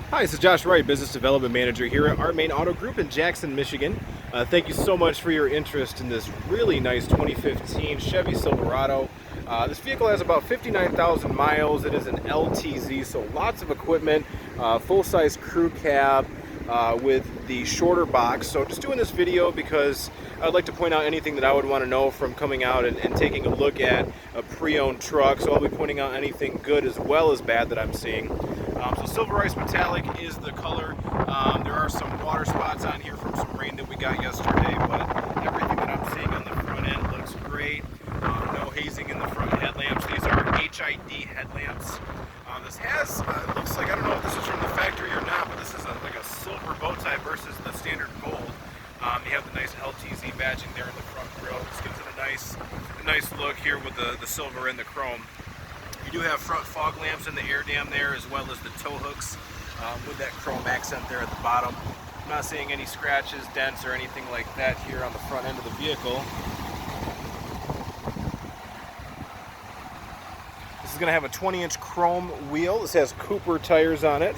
Hi, this is Josh Wright, Business Development Manager here at our Moehn Auto Group in Jackson, Michigan. Thank you so much for your interest in this really nice 2015 Chevy Silverado. This vehicle has about 59,000 miles. It is an LTZ, so lots of equipment, full-size crew cab with the shorter box. So just doing this video because I'd like to point out anything that I would want to know from coming out and taking a look at a pre-owned truck. So I'll be pointing out anything good as well as bad that I'm seeing. So Silver Ice Metallic is the color. There are some water spots on here from some rain that we got yesterday, but everything that I'm seeing on the front end looks great. No hazing in the front headlamps. These are HID headlamps. This has, looks like, I don't know if this is from the factory or not, but this is like a silver bow tie versus the standard gold. You have the nice LTZ badging there in the front grille. This gives it a nice look here with the silver and the chrome. You do have front fog lamps in the air dam there, as well as the tow hooks with that chrome accent there at the bottom. I'm not seeing any scratches, dents, or anything like that here on the front end of the vehicle. This is going to have a 20-inch chrome wheel. This has Cooper tires on it.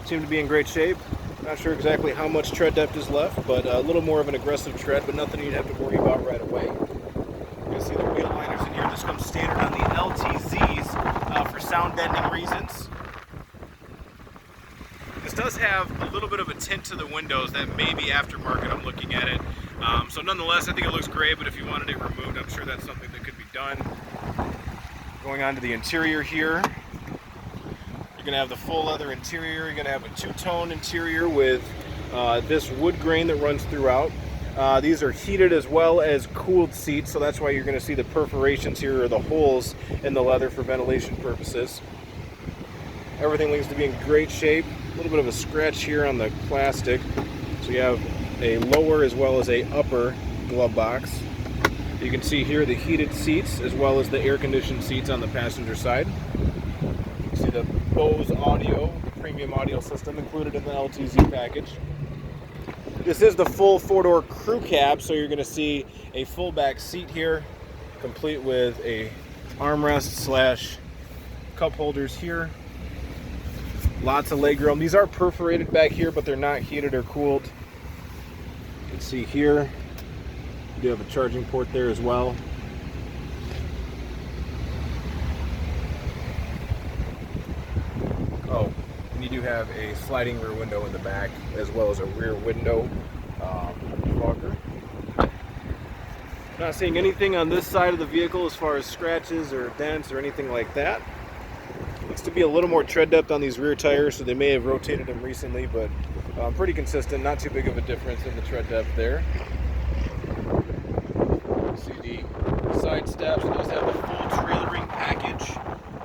Seem to be in great shape. Not sure exactly how much tread depth is left, but a little more of an aggressive tread, but nothing you'd have to worry about right away. You can see the wheel liners in here. This comes standard on the LTZs for sound deadening reasons. This does have a little bit of a tint to the windows that may be aftermarket. I'm looking at it. So nonetheless, I think it looks great, but if you wanted it removed, I'm sure that's something that could be done. Going on to the interior here. You're going to have the full leather interior. You're going to have a two-tone interior with this wood grain that runs throughout. These are heated as well as cooled seats, so that's why you're going to see the perforations here, or the holes in the leather for ventilation purposes. Everything seems to be in great shape. A little bit of a scratch here on the plastic. So you have a lower as well as a upper glove box. You can see here the heated seats as well as the air-conditioned seats on the passenger side. You see the Bose audio, the premium audio system included in the LTZ package. This is the full four-door crew cab, so you're going to see a full back seat here, complete with a armrest / cup holders here. Lots of legroom. These are perforated back here, but they're not heated or cooled. You can see here, you do have a charging port there as well. Oh, and you do have a sliding rear window in the back, as well as a rear window fogger. Not seeing anything on this side of the vehicle as far as scratches or dents or anything like that. Looks to be a little more tread depth on these rear tires, so they may have rotated them recently, but pretty consistent, not too big of a difference in the tread depth there. See the side steps. It does have the full trailering package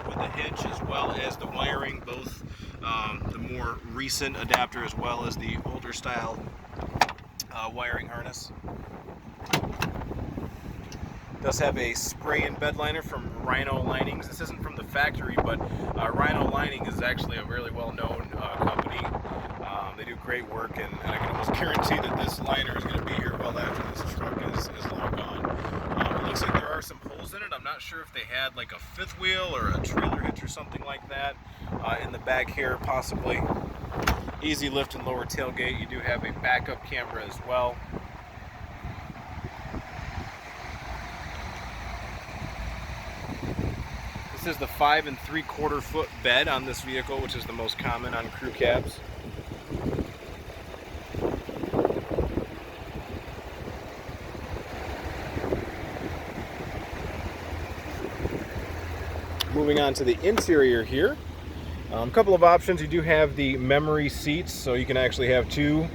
with the hitch as well as the wiring, both the more recent adapter as well as the older style wiring harness. It does have a spray-in bed liner from Rhino Linings. This isn't from the factory, but Rhino Lining is actually a really well-known company. They do great work, and I can almost guarantee that this liner is going to be here well after this truck is long gone. It looks like there are some holes in it. I'm not sure if they had like a fifth wheel or a trailer hitch or something like that in the back here, possibly. Easy lift and lower tailgate. You do have a backup camera as well. This is the 5 3/4 foot bed on this vehicle, which is the most common on crew cabs. Moving on to the interior here. A couple of options. You do have the memory seats, so you can actually have two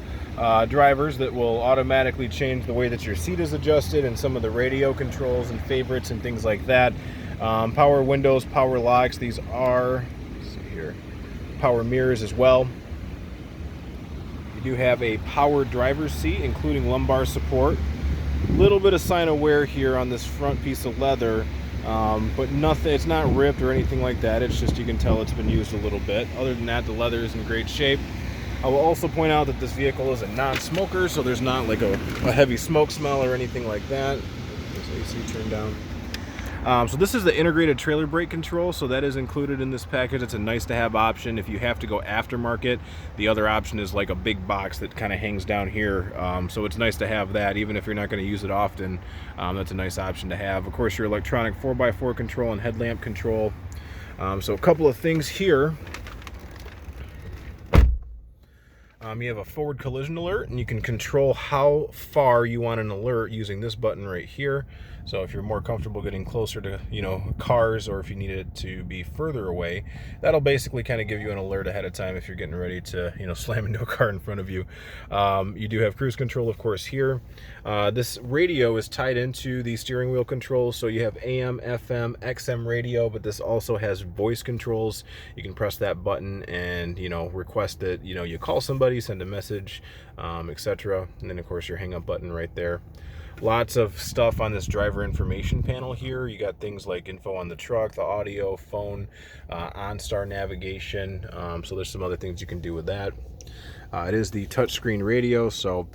drivers that will automatically change the way that your seat is adjusted, and some of the radio controls and favorites and things like that. Power windows, power locks. These are, let's see here, power mirrors as well. You do have a power driver's seat, including lumbar support. A little bit of sign of wear here on this front piece of leather, but nothing. It's not ripped or anything like that. It's just, you can tell it's been used a little bit. Other than that, the leather is in great shape. I will also point out that this vehicle is a non-smoker, so there's not like a heavy smoke smell or anything like that. There's AC turned down. So this is the integrated trailer brake control, so that is included in this package. It's a nice to have option if you have to go aftermarket. The other option is like a big box that kind of hangs down here, so it's nice to have that even if you're not going to use it often. That's a nice option to have. Of course, your electronic 4x4 control and headlamp control. So a couple of things here. You have a forward collision alert, and you can control how far you want an alert using this button right here. So if you're more comfortable getting closer to, you know, cars, or if you need it to be further away, that'll basically kind of give you an alert ahead of time if you're getting ready to, you know, slam into a car in front of you. You do have cruise control, of course, here. This radio is tied into the steering wheel controls, so you have AM, FM, XM radio, but this also has voice controls. You can press that button and, you know, request that, you know, you call somebody, send a message, etc. And then, of course, your hang up button right there. Lots of stuff on this driver information panel here. You got things like info on the truck, the audio, phone, OnStar navigation. So there's some other things you can do with that. It is the touchscreen radio, so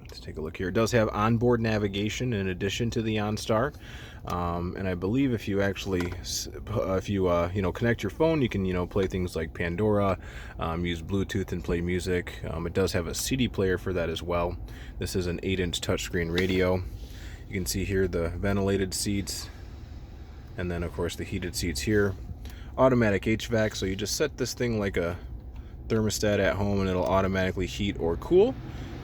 let's take a look here. It does have onboard navigation in addition to the OnStar. And I believe if you actually, you know, connect your phone, you can, you know, play things like Pandora, use Bluetooth and play music. It does have a CD player for that as well. This is an 8-inch touchscreen radio. You can see here the ventilated seats, and then of course the heated seats here. Automatic HVAC, so you just set this thing like a thermostat at home and it'll automatically heat or cool.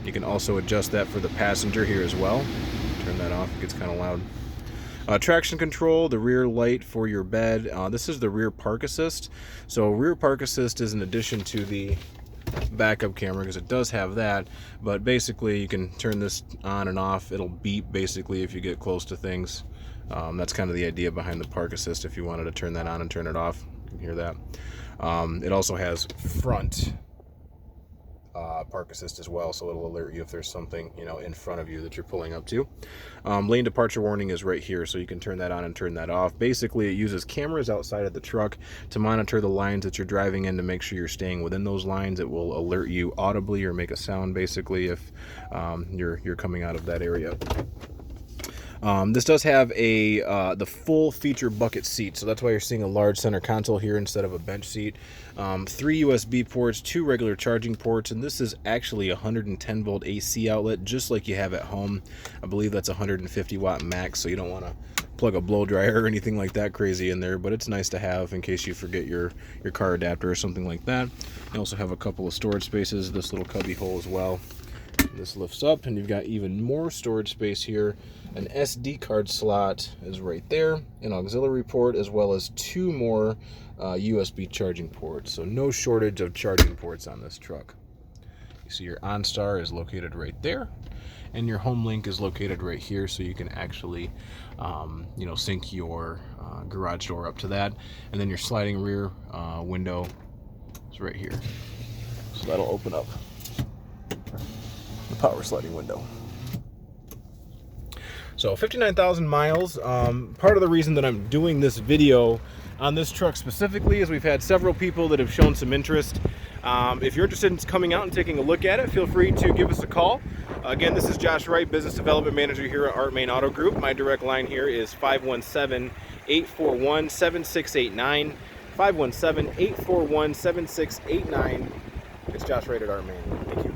You can also adjust that for the passenger here as well. Turn that off, it gets kind of loud. Traction control, the rear light for your bed. This is the rear park assist. So rear park assist is in addition to the backup camera, because it does have that, but basically you can turn this on and off. It'll beep basically if you get close to things. That's kind of the idea behind the park assist. If you wanted to turn that on and turn it off, you can hear that. It also has front park assist as well, so it'll alert you if there's something, you know, in front of you that you're pulling up to. Lane departure warning is right here, so you can turn that on and turn that off. Basically, it uses cameras outside of the truck to monitor the lines that you're driving in to make sure you're staying within those lines. It will alert you audibly or make a sound basically if you're coming out of that area. This does have the full feature bucket seat, so that's why you're seeing a large center console here instead of a bench seat. 3 USB ports, 2 regular charging ports, and this is actually a 110 volt AC outlet, just like you have at home. I believe that's 150 watt max, so you don't want to plug a blow dryer or anything like that crazy in there, but it's nice to have in case you forget your car adapter or something like that. You also have a couple of storage spaces, this little cubby hole as well. This lifts up and you've got even more storage space here. An SD card slot is right there, an auxiliary port, as well as 2 more USB charging ports. So no shortage of charging ports on this truck. You see your OnStar is located right there, and your home link is located right here, so you can actually you know, sync your garage door up to that. And then your sliding rear window is right here, so that'll open up the power sliding window. So 59,000 miles. Part of the reason that I'm doing this video on this truck specifically is we've had several people that have shown some interest. If you're interested in coming out and taking a look at it, feel free to give us a call. Again, this is Josh Wright, Business Development Manager here at Moehn Auto Group. My direct line here is 517-841-7689. 517-841-7689. It's Josh Wright at Moehn. Thank you.